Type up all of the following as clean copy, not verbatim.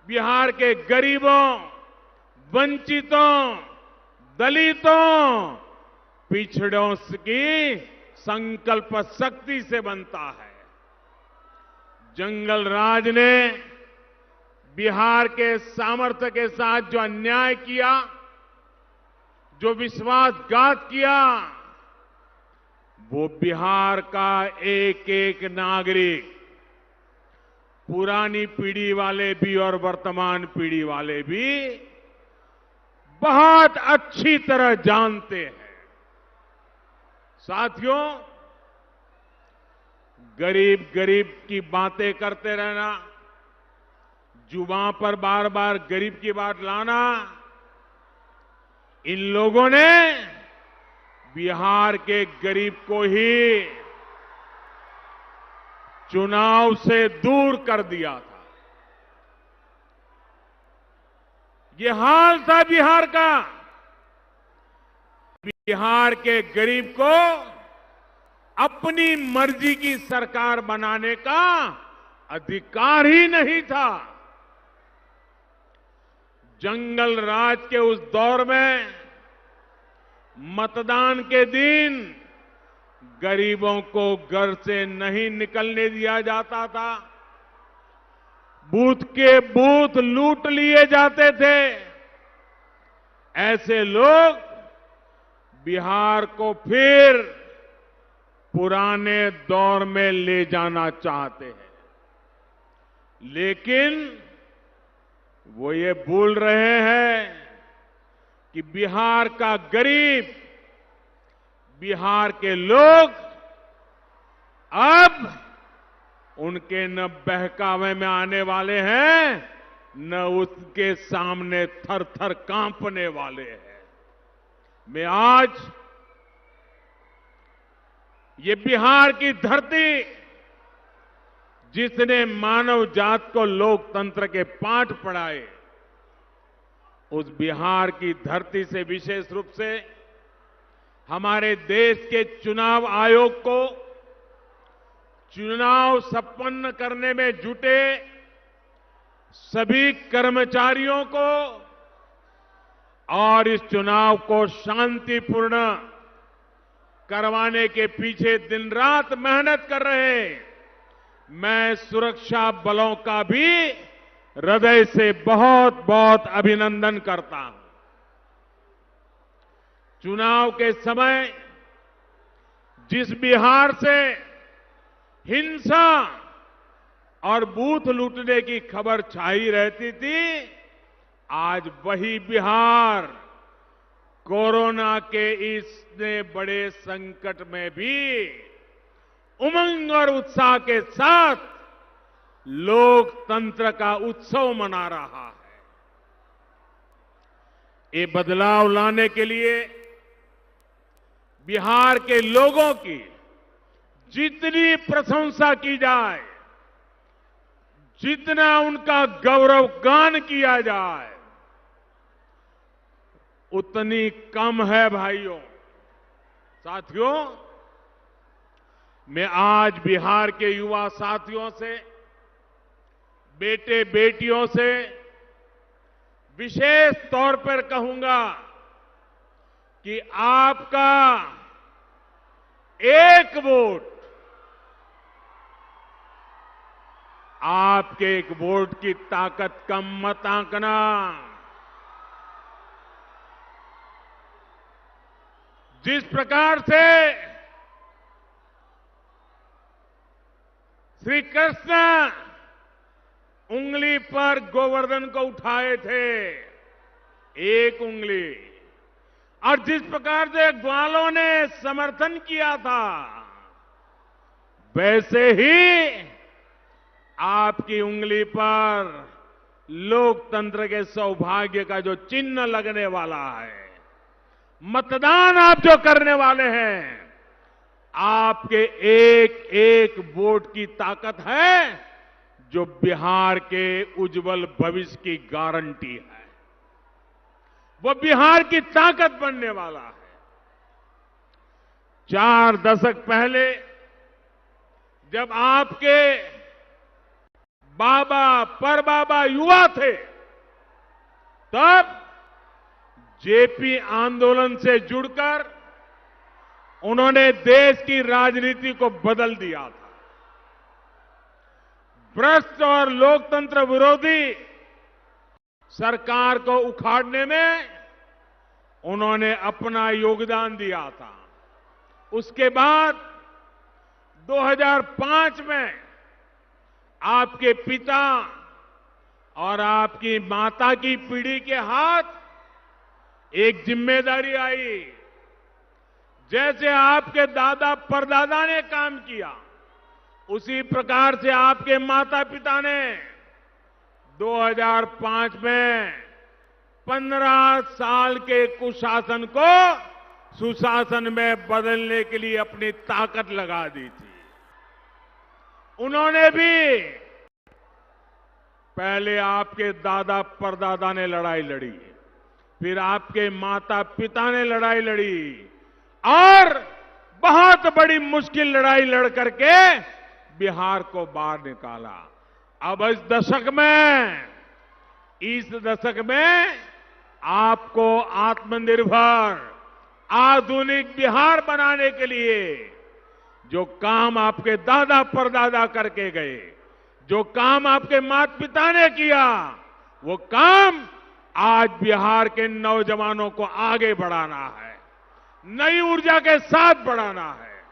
बिहार के गरीबों, वंचितों, दलितों, पिछड़ों की संकल्प शक्ति से बनता है। जंगल राज ने बिहार के सामर्थ्य के साथ जो अन्याय किया, जो विश्वासघात किया, वो बिहार का एक एक नागरिक, पुरानी पीढ़ी वाले भी और वर्तमान पीढ़ी वाले भी बहुत अच्छी तरह जानते हैं। साथियों, गरीब गरीब की बातें करते रहना, जुबान पर बार बार गरीब की बात लाना, इन लोगों ने बिहार के गरीब को ही चुनाव से दूर कर दिया था। ये हाल था बिहार का। बिहार के गरीब को अपनी मर्जी की सरकार बनाने का अधिकार ही नहीं था। जंगल राज के उस दौर में मतदान के दिन गरीबों को घर से नहीं निकलने दिया जाता था। बूथ के बूथ लूट लिए जाते थे। ऐसे लोग बिहार को फिर पुराने दौर में ले जाना चाहते हैं, लेकिन वो ये भूल रहे हैं कि बिहार का गरीब, बिहार के लोग अब उनके न बहकावे में आने वाले हैं, न उसके सामने थर थर कांपने वाले हैं। मैं आज ये बिहार की धरती, जिसने मानव जात को लोकतंत्र के पाठ पढ़ाए, उस बिहार की धरती से विशेष रूप से हमारे देश के चुनाव आयोग को चुनाव संपन्न करने में जुटे सभी कर्मचारियों को और इस चुनाव को शांतिपूर्ण करवाने के पीछे दिन रात मेहनत कर रहे मैं सुरक्षा बलों का भी हृदय से बहुत बहुत अभिनंदन करता हूं। चुनाव के समय जिस बिहार से हिंसा और बूथ लूटने की खबर छाई रहती थी, आज वही बिहार कोरोना के इतने बड़े संकट में भी उमंग और उत्साह के साथ लोकतंत्र का उत्सव मना रहा है। ये बदलाव लाने के लिए बिहार के लोगों की जितनी प्रशंसा की जाए, जितना उनका गौरवगान किया जाए, उतनी कम है भाइयों। साथियों, मैं आज बिहार के युवा साथियों से, बेटे बेटियों से विशेष तौर पर कहूंगा कि आपका एक वोट, आपके एक वोट की ताकत कम मत आंकना। जिस प्रकार से श्री कृष्ण उंगली पर गोवर्धन को उठाए थे, एक उंगली, और जिस प्रकार से ग्वालों ने समर्थन किया था, वैसे ही आपकी उंगली पर लोकतंत्र के सौभाग्य का जो चिन्ह लगने वाला है, मतदान आप जो करने वाले हैं, आपके एक एक वोट की ताकत है जो बिहार के उज्जवल भविष्य की गारंटी है। वो बिहार की ताकत बनने वाला है। 4 दशक पहले जब आपके बाबा परबाबा युवा थे, तब जेपी आंदोलन से जुड़कर उन्होंने देश की राजनीति को बदल दिया था। भ्रष्ट और लोकतंत्र विरोधी सरकार को उखाड़ने में उन्होंने अपना योगदान दिया था। उसके बाद 2005 में आपके पिता और आपकी माता की पीढ़ी के हाथ एक जिम्मेदारी आई। जैसे आपके दादा परदादा ने काम किया, उसी प्रकार से आपके माता पिता ने 2005 में 15 साल के कुशासन को सुशासन में बदलने के लिए अपनी ताकत लगा दी थी। उन्होंने भी पहले आपके दादा परदादा ने लड़ाई लड़ी, फिर आपके माता पिता ने लड़ाई लड़ी और बहुत बड़ी मुश्किल लड़ाई लड़ करके बिहार को बाहर निकाला। अब इस दशक में आपको आत्मनिर्भर आधुनिक बिहार बनाने के लिए जो काम आपके दादा परदादा करके गए, जो काम आपके माता पिता ने किया, वो काम आज बिहार के नौजवानों को आगे बढ़ाना है, नई ऊर्जा के साथ बढ़ाना है।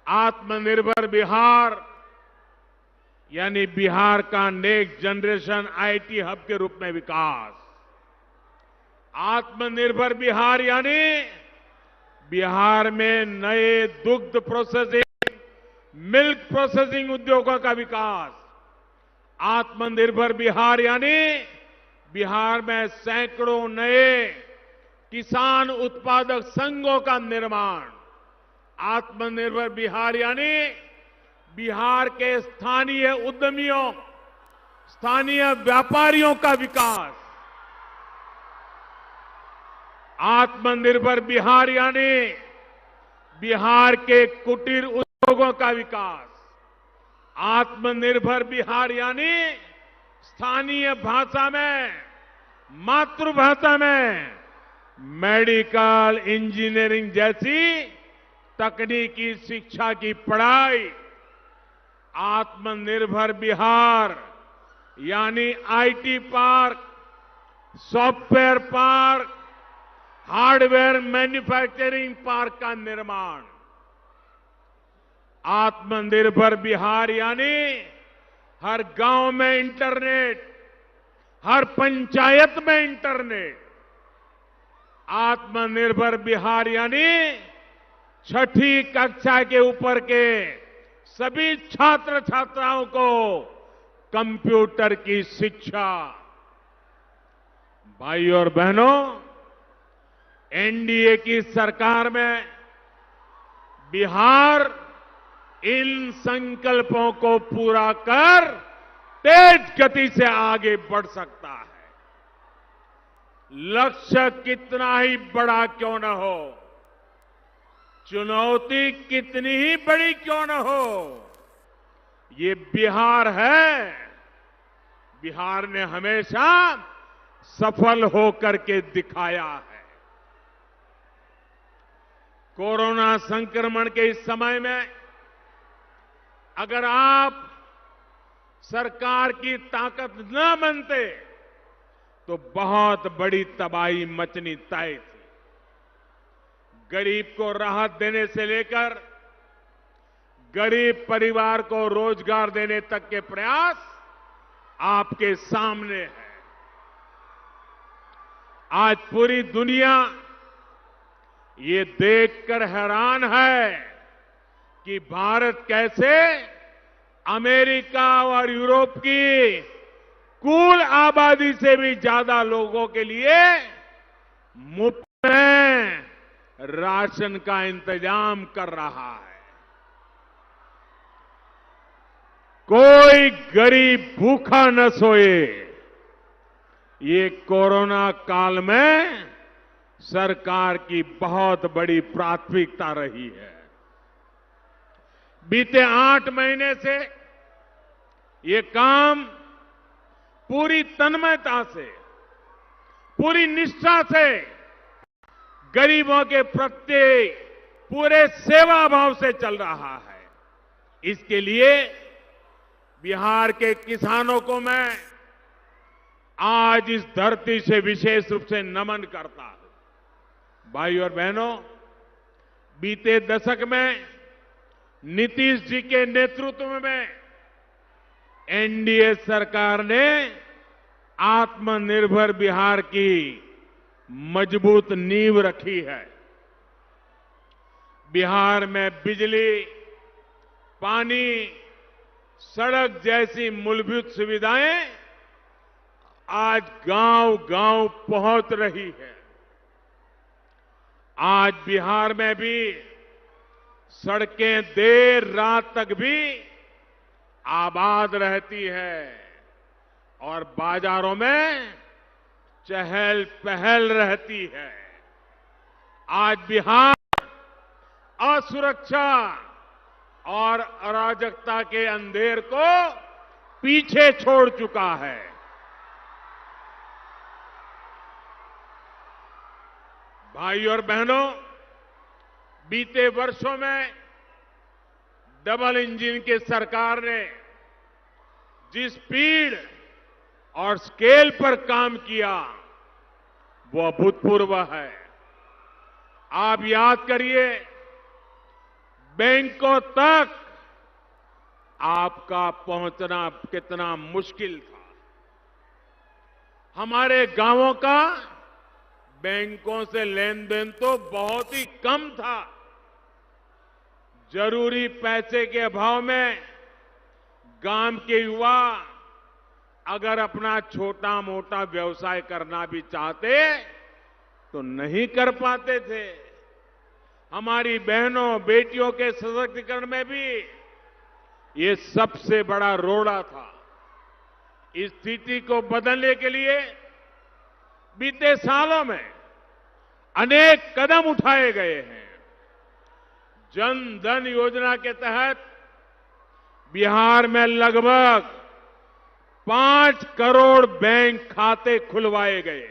आत्मनिर्भर बिहार यानी बिहार का नेक्स्ट जनरेशन आईटी हब के रूप में विकास। आत्मनिर्भर बिहार यानी बिहार में नए दुग्ध प्रोसेसिंग, मिल्क प्रोसेसिंग उद्योगों का विकास। आत्मनिर्भर बिहार यानी बिहार में सैकड़ों नए किसान उत्पादक संघों का निर्माण। आत्मनिर्भर बिहार यानी बिहार के स्थानीय उद्यमियों, स्थानीय व्यापारियों का विकास। आत्मनिर्भर बिहार यानी बिहार के कुटीर उद्योगों का विकास। आत्मनिर्भर बिहार यानी स्थानीय भाषा में, मातृभाषा में मेडिकल इंजीनियरिंग जैसी तकनीकी शिक्षा की पढ़ाई। आत्मनिर्भर बिहार यानी IT park, software park, hardware manufacturing park का निर्माण। आत्मनिर्भर बिहार यानी हर गांव में इंटरनेट, हर पंचायत में इंटरनेट। आत्मनिर्भर बिहार यानी छठी कक्षा के ऊपर के सभी छात्र छात्राओं को कंप्यूटर की शिक्षा। भाइयों और बहनों, एनडीए की सरकार में बिहार इन संकल्पों को पूरा कर तेज गति से आगे बढ़ सकता है। लक्ष्य कितना ही बड़ा क्यों न हो, चुनौती कितनी ही बड़ी क्यों न हो, ये बिहार है। बिहार ने हमेशा सफल होकर के दिखाया है। कोरोना संक्रमण के इस समय में अगर आप सरकार की ताकत न बनते तो बहुत बड़ी तबाही मचनी तय थी। गरीब को राहत देने से लेकर गरीब परिवार को रोजगार देने तक के प्रयास आपके सामने है। आज पूरी दुनिया ये देखकर हैरान है कि भारत कैसे अमेरिका और यूरोप की कुल आबादी से भी ज्यादा लोगों के लिए मुफ्त में राशन का इंतजाम कर रहा है। कोई गरीब भूखा न सोए, ये कोरोना काल में सरकार की बहुत बड़ी प्राथमिकता रही है। बीते 8 महीने से ये काम पूरी तन्मयता से, पूरी निष्ठा से, गरीबों के प्रति पूरे सेवा भाव से चल रहा है। इसके लिए बिहार के किसानों को मैं आज इस धरती से विशेष रूप से नमन करता हूं। भाई और बहनों, बीते दशक में नीतीश जी के नेतृत्व में एनडीए सरकार ने आत्मनिर्भर बिहार की मजबूत नींव रखी है। बिहार में बिजली, पानी, सड़क जैसी मूलभूत सुविधाएं आज गांव-गांव पहुंच रही है। आज बिहार में भी सड़कें देर रात तक भी आबाद रहती है और बाजारों में चहल पहल रहती है। आज बिहार असुरक्षा और अराजकता के अंधेर को पीछे छोड़ चुका है। भाई और बहनों, बीते वर्षों में डबल इंजन की सरकार ने जिस स्पीड और स्केल पर काम किया वो अभूतपूर्व है। आप याद करिए, बैंकों तक आपका पहुंचना कितना मुश्किल था। हमारे गांवों का बैंकों से लेन देन तो बहुत ही कम था। जरूरी पैसे के अभाव में गांव के युवा अगर अपना छोटा मोटा व्यवसाय करना भी चाहते तो नहीं कर पाते थे। हमारी बहनों बेटियों के सशक्तिकरण में भी ये सबसे बड़ा रोड़ा था। इस स्थिति को बदलने के लिए बीते सालों में अनेक कदम उठाए गए हैं। जन धन योजना के तहत बिहार में लगभग 5 करोड़ बैंक खाते खुलवाए गए।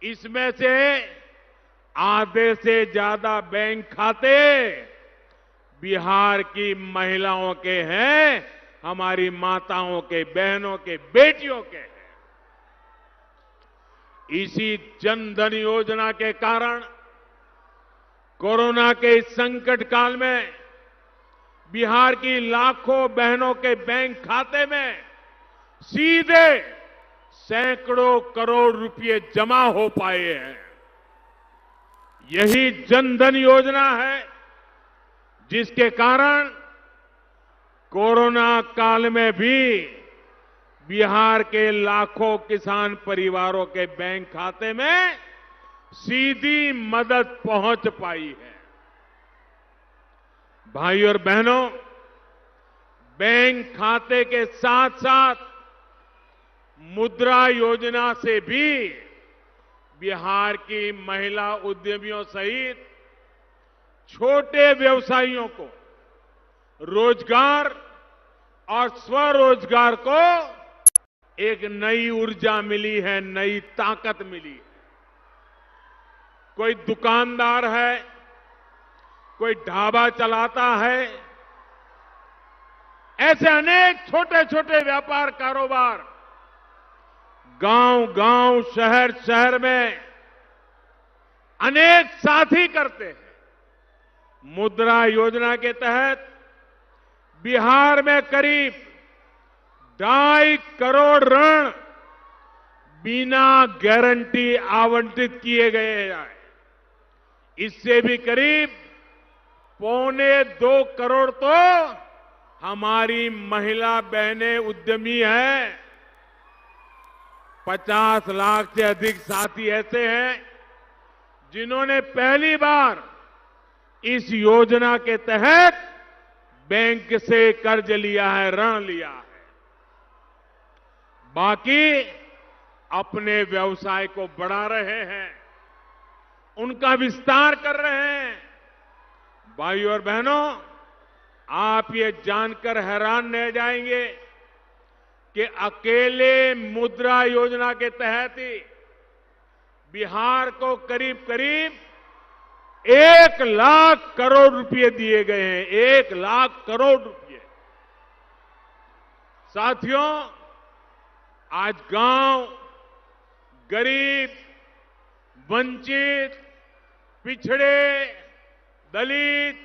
इसमें से आधे से ज्यादा बैंक खाते बिहार की महिलाओं के हैं, हमारी माताओं के, बहनों के, बेटियों के हैं। इसी जन धन योजना के कारण कोरोना के इस संकट काल में बिहार की लाखों बहनों के बैंक खाते में सीधे सैकड़ों करोड़ रुपए जमा हो पाए हैं। यही जन धन योजना है जिसके कारण कोरोना काल में भी बिहार के लाखों किसान परिवारों के बैंक खाते में सीधी मदद पहुंच पाई है। भाई और बहनों, बैंक खाते के साथ साथ मुद्रा योजना से भी बिहार की महिला उद्यमियों सहित छोटे व्यवसायियों को रोजगार और स्वरोजगार को एक नई ऊर्जा मिली है, नई ताकत मिली है। कोई दुकानदार है, कोई ढाबा चलाता है, ऐसे अनेक छोटे छोटे व्यापार कारोबार गांव-गांव, शहर-शहर में अनेक साथी करते हैं। मुद्रा योजना के तहत बिहार में करीब 2.5 करोड़ ऋण बिना गारंटी आवंटित किए गए हैं। इससे भी करीब 1.25 करोड़ तो हमारी महिला बहनें उद्यमी हैं। 50 लाख से अधिक साथी ऐसे हैं जिन्होंने पहली बार इस योजना के तहत बैंक से कर्ज लिया है, ऋण लिया है। बाकी अपने व्यवसाय को बढ़ा रहे हैं, उनका विस्तार कर रहे हैं। भाइयों और बहनों, आप ये जानकर हैरान रह जाएंगे कि अकेले मुद्रा योजना के तहत ही बिहार को करीब करीब 1 लाख करोड़ रुपए दिए गए हैं। 1 लाख करोड़ रुपए। साथियों, आज गांव, गरीब, वंचित, पिछड़े, दलित,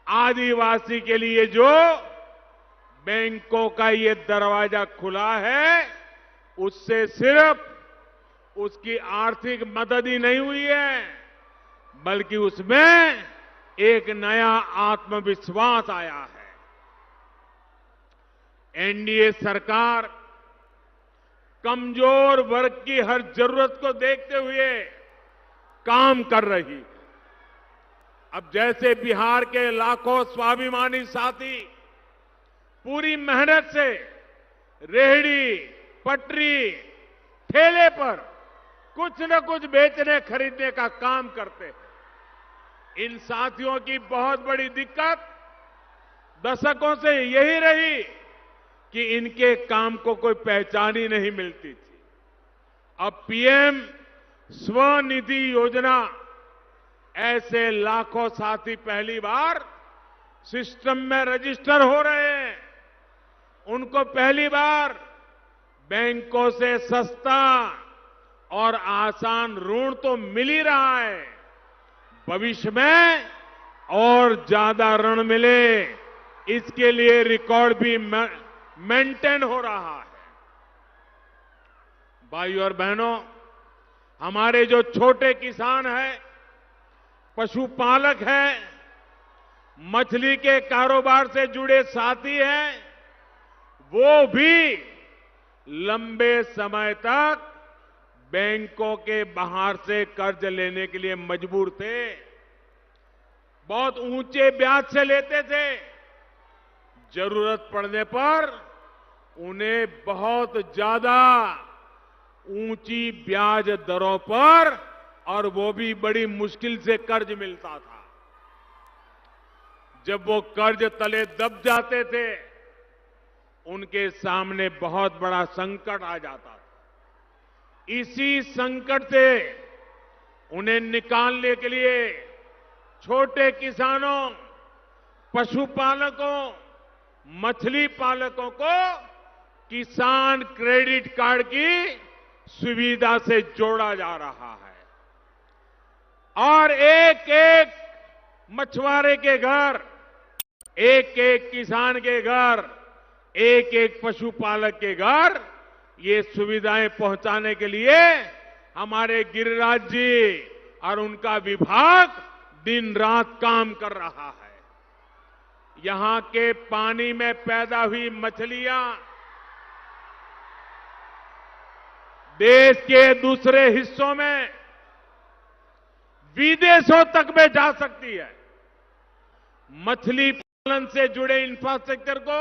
आदिवासी के लिए जो बैंकों का ये दरवाजा खुला है, उससे सिर्फ उसकी आर्थिक मदद ही नहीं हुई है, बल्कि उसमें एक नया आत्मविश्वास आया है। एनडीए सरकार कमजोर वर्ग की हर जरूरत को देखते हुए काम कर रही है। अब जैसे बिहार के लाखों स्वाभिमानी साथी पूरी मेहनत से रेहड़ी, पटरी, ठेले पर कुछ न कुछ बेचने खरीदने का काम करते हैं, इन साथियों की बहुत बड़ी दिक्कत दशकों से यही रही कि इनके काम को कोई पहचान ही नहीं मिलती थी। अब पीएम स्वनिधि योजना, ऐसे लाखों साथी पहली बार सिस्टम में रजिस्टर हो रहे हैं। उनको पहली बार बैंकों से सस्ता और आसान ऋण तो मिल ही रहा है, भविष्य में और ज्यादा ऋण मिले, इसके लिए रिकॉर्ड भी मेंटेन हो रहा है। भाइयों और बहनों, हमारे जो छोटे किसान हैं, पशुपालक हैं, मछली के कारोबार से जुड़े साथी हैं, वो भी लंबे समय तक बैंकों के बाहर से कर्ज लेने के लिए मजबूर थे। बहुत ऊंचे ब्याज से लेते थे। जरूरत पड़ने पर उन्हें बहुत ज्यादा ऊंची ब्याज दरों पर, और वो भी बड़ी मुश्किल से कर्ज मिलता था। जब वो कर्ज तले दब जाते थे, उनके सामने बहुत बड़ा संकट आ जाता था। इसी संकट से उन्हें निकालने के लिए छोटे किसानों, पशुपालकों, मछली पालकों को किसान क्रेडिट कार्ड की सुविधा से जोड़ा जा रहा है। और एक एक मछुआरे के घर, एक एक किसान के घर, एक एक पशुपालक के घर ये सुविधाएं पहुंचाने के लिए हमारे गिरिराज जी और उनका विभाग दिन रात काम कर रहा है। यहां के पानी में पैदा हुई मछलियां देश के दूसरे हिस्सों में, विदेशों तक में जा सकती है। मछली पालन से जुड़े इंफ्रास्ट्रक्चर को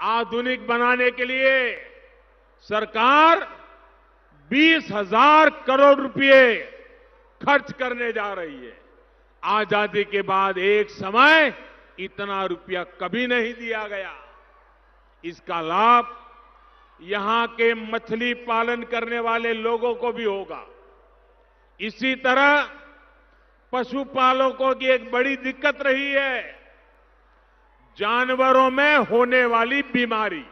आधुनिक बनाने के लिए सरकार 20,000 करोड़ रुपए खर्च करने जा रही है। आजादी के बाद एक समय इतना रुपया कभी नहीं दिया गया। इसका लाभ यहां के मछली पालन करने वाले लोगों को भी होगा। इसी तरह पशुपालकों की एक बड़ी दिक्कत रही है, जानवरों में होने वाली बीमारी।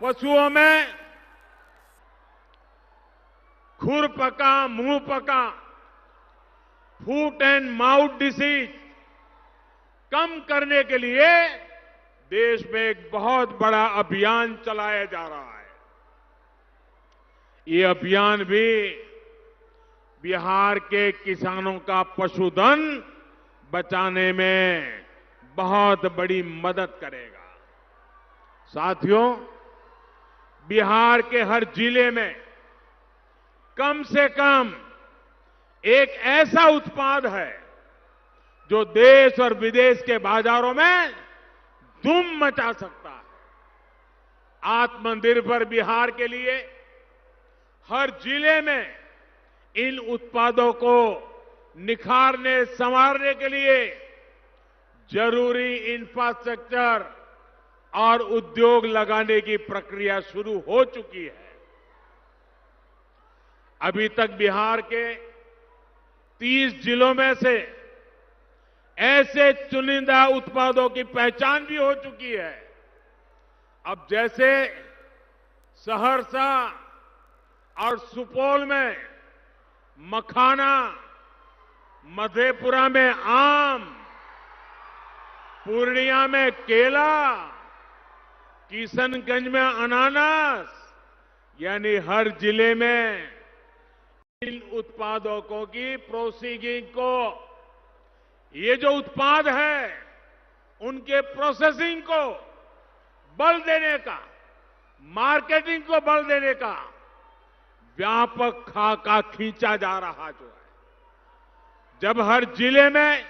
पशुओं में खुरपका, मुंहपका, फूट एंड माउथ डिसीज कम करने के लिए देश में एक बहुत बड़ा अभियान चलाया जा रहा है। ये अभियान भी बिहार के किसानों का पशुधन बचाने में बहुत बड़ी मदद करेगा। साथियों, बिहार के हर जिले में कम से कम एक ऐसा उत्पाद है जो देश और विदेश के बाजारों में धूम मचा सकता है। आत्मनिर्भर बिहार के लिए हर जिले में इन उत्पादों को निखारने, संवारने के लिए जरूरी इंफ्रास्ट्रक्चर और उद्योग लगाने की प्रक्रिया शुरू हो चुकी है। अभी तक बिहार के 30 जिलों में से ऐसे चुनिंदा उत्पादों की पहचान भी हो चुकी है। अब जैसे सहरसा और सुपौल में मखाना, मधेपुरा में आम, पूर्णिया में केला, किशनगंज में अनानास, यानी हर जिले में इन उत्पादों की प्रोसेसिंग को, ये जो उत्पाद है उनके प्रोसेसिंग को बल देने का, मार्केटिंग को बल देने का व्यापक खाका खींचा जा रहा जो है। जब हर जिले में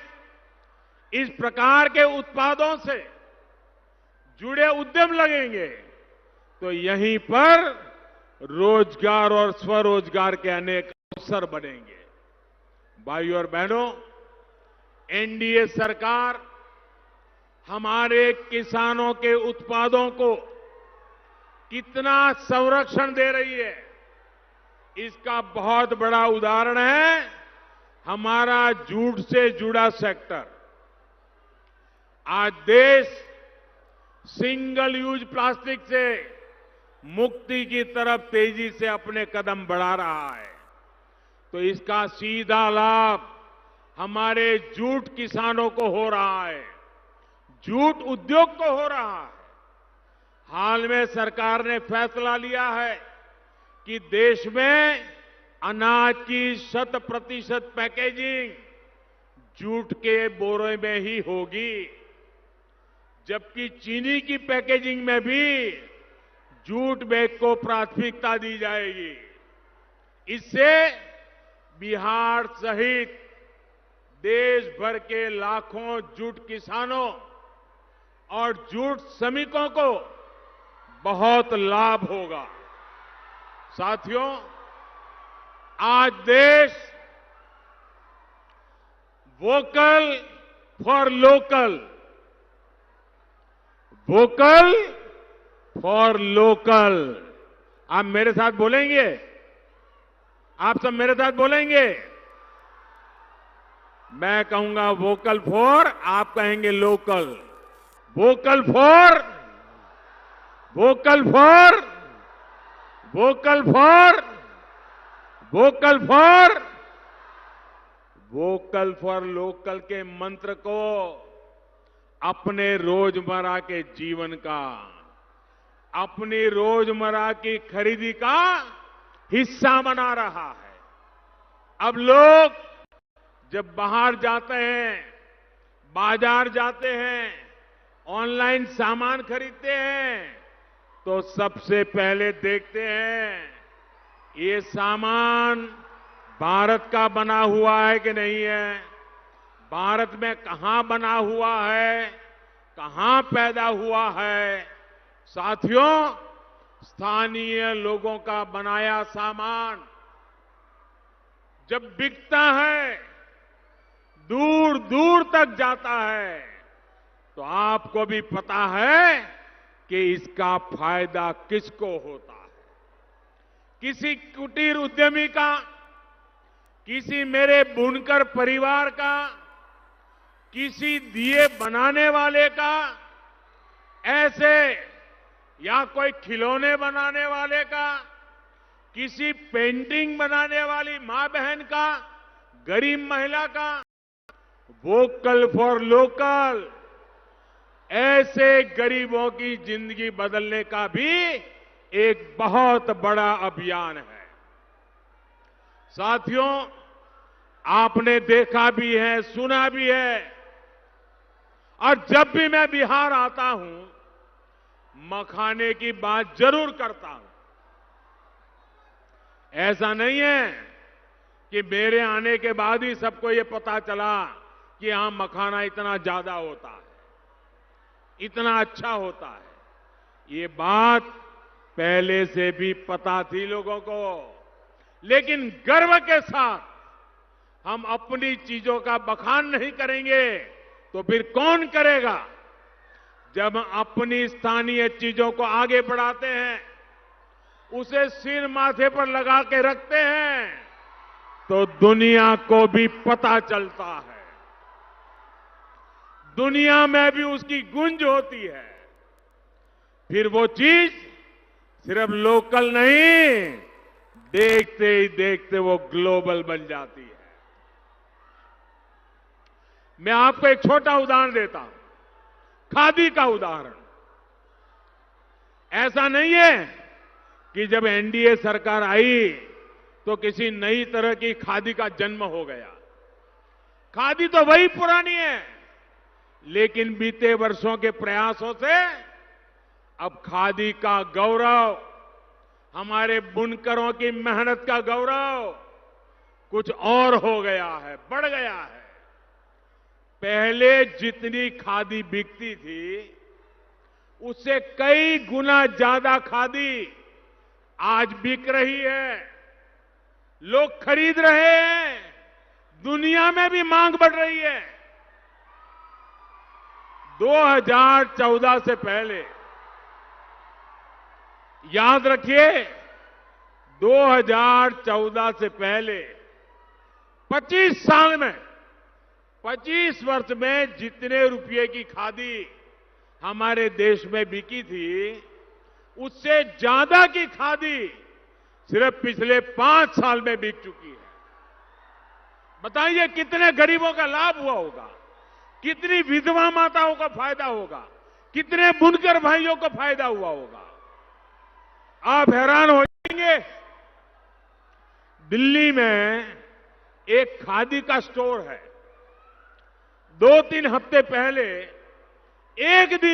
इस प्रकार के उत्पादों से जुड़े उद्यम लगेंगे तो यहीं पर रोजगार और स्वरोजगार के अनेक अवसर बनेंगे। भाइयों और बहनों, एनडीए सरकार हमारे किसानों के उत्पादों को कितना संरक्षण दे रही है, इसका बहुत बड़ा उदाहरण है हमारा जूट से जुड़ा सेक्टर। आज देश सिंगल यूज प्लास्टिक से मुक्ति की तरफ तेजी से अपने कदम बढ़ा रहा है, तो इसका सीधा लाभ हमारे जूट किसानों को हो रहा है, जूट उद्योग को हो रहा है। हाल में सरकार ने फैसला लिया है कि देश में अनाज की 100% पैकेजिंग जूट के बोरे में ही होगी, जबकि चीनी की पैकेजिंग में भी जूट बैग को प्राथमिकता दी जाएगी। इससे बिहार सहित देश भर के लाखों जूट किसानों और जूट श्रमिकों को बहुत लाभ होगा। साथियों, आज देश vocal for local, vocal for local, आप मेरे साथ बोलेंगे? आप सब मेरे साथ बोलेंगे? मैं कहूंगा वोकल फॉर, आप कहेंगे local. Vocal for, vocal for, vocal for, vocal for, vocal for local के मंत्र को अपने रोजमर्रा के जीवन का, अपनी रोजमर्रा की खरीदी का हिस्सा बना रहा है। अब लोग जब बाहर जाते हैं, बाजार जाते हैं, ऑनलाइन सामान खरीदते हैं, तो सबसे पहले देखते हैं ये सामान भारत का बना हुआ है कि नहीं है, भारत में कहां बना हुआ है, कहां पैदा हुआ है। साथियों, स्थानीय लोगों का बनाया सामान जब बिकता है, दूर दूर तक जाता है, तो आपको भी पता है कि इसका फायदा किसको होता है। किसी कुटीर उद्यमी का, किसी मेरे बुनकर परिवार का, किसी दिए बनाने वाले का, ऐसे या कोई खिलौने बनाने वाले का, किसी पेंटिंग बनाने वाली मां बहन का, गरीब महिला का। वोकल फॉर लोकल ऐसे गरीबों की जिंदगी बदलने का भी एक बहुत बड़ा अभियान है। साथियों, आपने देखा भी है, सुना भी है, और जब भी मैं बिहार आता हूं, मखाने की बात जरूर करता हूं। ऐसा नहीं है कि मेरे आने के बाद ही सबको ये पता चला कि यहां मखाना इतना ज्यादा होता है, इतना अच्छा होता है। ये बात पहले से भी पता थी लोगों को, लेकिन गर्व के साथ हम अपनी चीजों का बखान नहीं करेंगे तो फिर कौन करेगा? जब अपनी स्थानीय चीजों को आगे बढ़ाते हैं, उसे सिर माथे पर लगा के रखते हैं, तो दुनिया को भी पता चलता है, दुनिया में भी उसकी गूंज होती है। फिर वो चीज सिर्फ लोकल नहीं, देखते ही देखते वो ग्लोबल बन जाती है। मैं आपको एक छोटा उदाहरण देता हूं, खादी का उदाहरण। ऐसा नहीं है कि जब एनडीए सरकार आई तो किसी नई तरह की खादी का जन्म हो गया। खादी तो वही पुरानी है, लेकिन बीते वर्षों के प्रयासों से अब खादी का गौरव, हमारे बुनकरों की मेहनत का गौरव कुछ और हो गया है, बढ़ गया है। पहले जितनी खादी बिकती थी, उससे कई गुना ज्यादा खादी आज बिक रही है, लोग खरीद रहे हैं, दुनिया में भी मांग बढ़ रही है। 2014 से पहले, याद रखिए, 2014 से पहले 25 साल में, 25 वर्ष में जितने रुपए की खादी हमारे देश में बिकी थी, उससे ज्यादा की खादी सिर्फ पिछले 5 साल में बिक चुकी है। बताइए कितने गरीबों का लाभ हुआ होगा, कितनी विधवा माताओं को फायदा होगा, कितने बुनकर भाइयों को फायदा हुआ होगा। आप हैरान हो जाएंगे। दिल्ली में एक खादी का स्टोर है। 2-3 हफ्ते पहले एक दिन